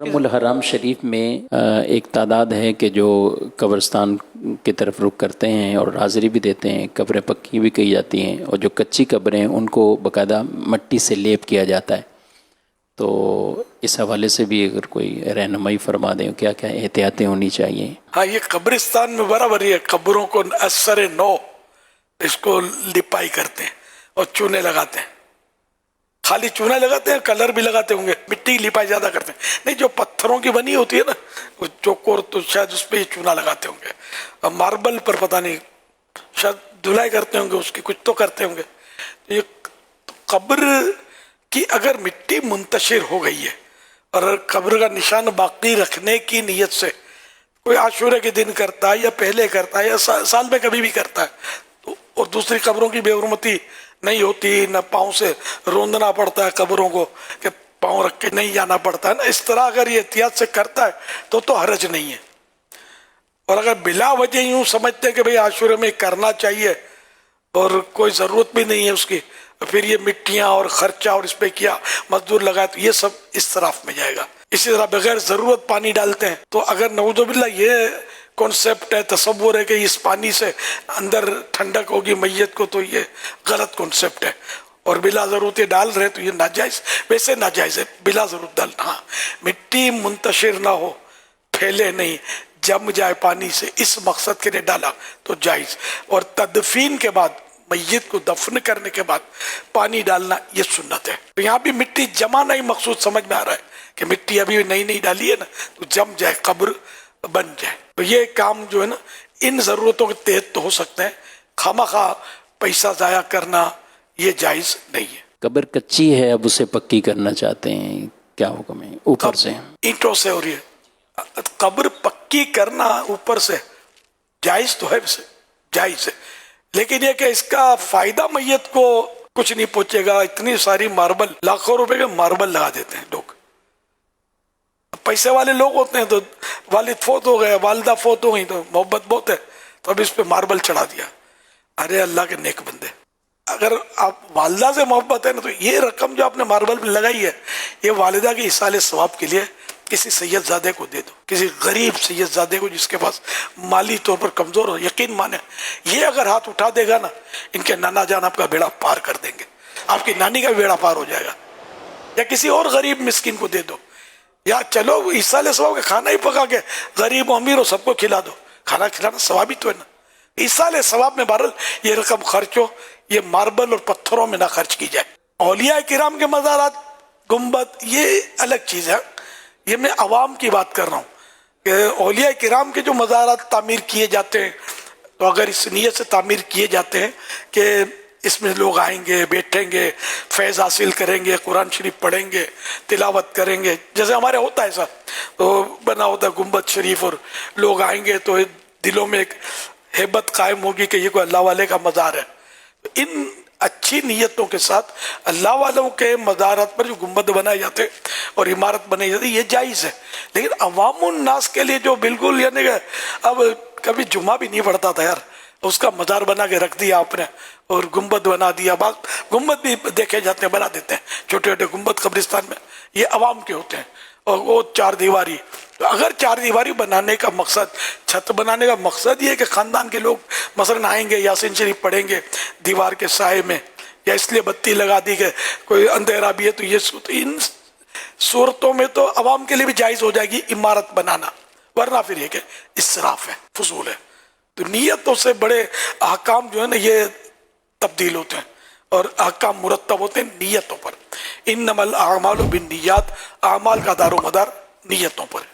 حرم الحرام شریف میں ایک تعداد ہے کہ جو قبرستان کی طرف رخ کرتے ہیں اور حاضری بھی دیتے ہیں. قبریں پکی بھی کی جاتی ہیں اور جو کچی قبریں ہیں ان کو باقاعدہ مٹی سے لیپ کیا جاتا ہے. تو اس حوالے سے بھی اگر کوئی رہنمائی فرما دیں کیا کیا احتیاطیں ہونی چاہیے؟ ہاں، یہ قبرستان میں برابر ہی ہے. قبروں کو اثر نو اس کو لپائی کرتے ہیں اور چونے لگاتے ہیں. خالی چونا لگاتے ہیں، کلر بھی لگاتے ہوں گے، مٹی لپائی زیادہ کرتے ہیں. نہیں، جو پتھروں کی بنی ہوتی ہے نا وہ چوکور، تو شاید اس پہ ہی چونا لگاتے ہوں گے. اور ماربل پر پتہ نہیں، شاید دھلائی کرتے ہوں گے اس کی، کچھ تو کرتے ہوں گے. یہ قبر کی اگر مٹی منتشر ہو گئی ہے اور قبر کا نشان باقی رکھنے کی نیت سے کوئی عاشورے کے دن کرتا ہے یا پہلے کرتا ہے یا سال میں کبھی بھی کرتا ہے، اور دوسری قبروں کی بے حرمتی نہیں ہوتی، نہ پاؤں سے روندنا پڑتا ہے قبروں کو کہ پاؤں رکھ کے نہیں جانا پڑتا ہے نا، اس طرح اگر یہ احتیاط سے کرتا ہے تو حرج نہیں ہے. اور اگر بلا وجہ یوں سمجھتے ہیں کہ بھئی عاشورے میں کرنا چاہیے اور کوئی ضرورت بھی نہیں ہے اس کی، پھر یہ مٹیاں اور خرچہ اور اس پہ کیا مزدور لگائے، تو یہ سب اسراف میں جائے گا. اسی طرح بغیر ضرورت پانی ڈالتے ہیں تو اگر نعوذ باللہ یہ کانسیپٹ ہے، تصور ہے کہ اس پانی سے اندر ٹھنڈک ہوگی میت کو، تو یہ غلط کانسیپٹ ہے. اور بلا ضرورت یہ ڈال رہے تو یہ ناجائز، ویسے ناجائز ہے بلا ضرورت ڈالنا. ہاں، مٹی منتشر نہ ہو، پھیلے نہیں، جم جائے پانی سے، اس مقصد کے لیے ڈالا تو جائز. اور تدفین کے بعد، میت کو دفن کرنے کے بعد پانی ڈالنا یہ سنت ہے. تو یہاں بھی مٹی جمانا ہی مقصود سمجھ میں آ رہا ہے کہ مٹی ابھی نئی ڈالی ہے نا تو جم جائے، قبر بن جائے. تو یہ کام جو ہے نا ان ضرورتوں کے تحت تو ہو سکتے ہیں، خواہ پیسہ ضائع کرنا یہ جائز نہیں ہے. قبر کچی ہے، اب اسے پکی کرنا چاہتے ہیں، کیا حکم ہے اوپر سے؟ اینٹوں سے ہو رہی ہے، قبر پکی کرنا اوپر سے جائز تو ہے، ویسے جائز ہے، لیکن یہ کہ اس کا فائدہ میت کو کچھ نہیں پہنچے گا. اتنی ساری ماربل، لاکھوں روپے کے ماربل لگا دیتے ہیں لوگ. پیسے والے لوگ ہوتے ہیں تو والد فوت ہو گئے، والدہ فوت ہو گئی تو محبت بہت ہے تو اب اس پہ ماربل چڑھا دیا. ارے اللہ کے نیک بندے، اگر آپ والدہ سے محبت ہے نا تو یہ رقم جو آپ نے ماربل پہ لگائی ہے یہ والدہ کے اصالِ ثواب کے لیے کسی سید زادے کو دے دو، کسی غریب سید زادے کو جس کے پاس مالی طور پر کمزور ہو. یقین مانے یہ اگر ہاتھ اٹھا دے گا نا، ان کے نانا جان آپ کا بیڑا پار کر دیں گے، آپ کی نانی کا بھی بیڑا پار ہو جائے گا. یا کسی اور غریب مسکین کو دے دو، یا چلو اصالِ ثواب کا کھانا ہی پکا کے غریب و امیر ہو سب کو کھلا دو. کھانا کھلانا ثواب ہی تو ہے نا. اصالِ ثواب میں بہرحال یہ رقم خرچ ہو، یہ ماربل اور پتھروں میں نہ خرچ کی جائے. اولیاء کرام کے مزارات، گنبد، یہ الگ چیز ہے. یہ میں عوام کی بات کر رہا ہوں کہ اولیاء کرام کے جو مزارات تعمیر کیے جاتے ہیں تو اگر اس نیت سے تعمیر کیے جاتے ہیں کہ اس میں لوگ آئیں گے، بیٹھیں گے، فیض حاصل کریں گے، قرآن شریف پڑھیں گے، تلاوت کریں گے، جیسے ہمارے ہوتا ہے ایسا تو بنا ہوتا ہے گنبد شریف، اور لوگ آئیں گے تو دلوں میں ایک ہیبت قائم ہوگی کہ یہ کوئی اللہ والے کا مزار ہے. ان اچھی نیتوں کے ساتھ اللہ والوں کے مزارات پر جو گنبد بنائے جاتے اور عمارت بنائی جاتی یہ جائز ہے. لیکن عوام الناس کے لیے جو بالکل یعنی کہ اب کبھی جمعہ بھی نہیں پڑتا تھا یار، اس کا مزار بنا کے رکھ دیا آپ نے اور گنبد بنا دیا. گنبد بھی دیکھے جاتے ہیں، بنا دیتے ہیں چھوٹے چھوٹے گنبد قبرستان میں، یہ عوام کے ہوتے ہیں. اور وہ 4 دیواری، تو اگر 4 دیواری بنانے کا مقصد، چھت بنانے کا مقصد یہ ہے کہ خاندان کے لوگ مثلا آئیں گے، یاسین شریف پڑھیں گے دیوار کے سائے میں، یا اس لیے بتی لگا دی کہ کوئی اندھیرا بھی ہے تو یہ ان صورتوں میں تو عوام کے لیے بھی جائز ہو جائے گی عمارت بنانا. ورنہ پھر یہ کہ اسراف ہے، فضول ہے. تو نیتوں سے بڑے احکام جو ہے نا یہ تبدیل ہوتے ہیں اور احکام مرتب ہوتے ہیں نیتوں پر. انما الاعمال بالنیات، اعمال کا دار و مدار نیتوں پر ہے.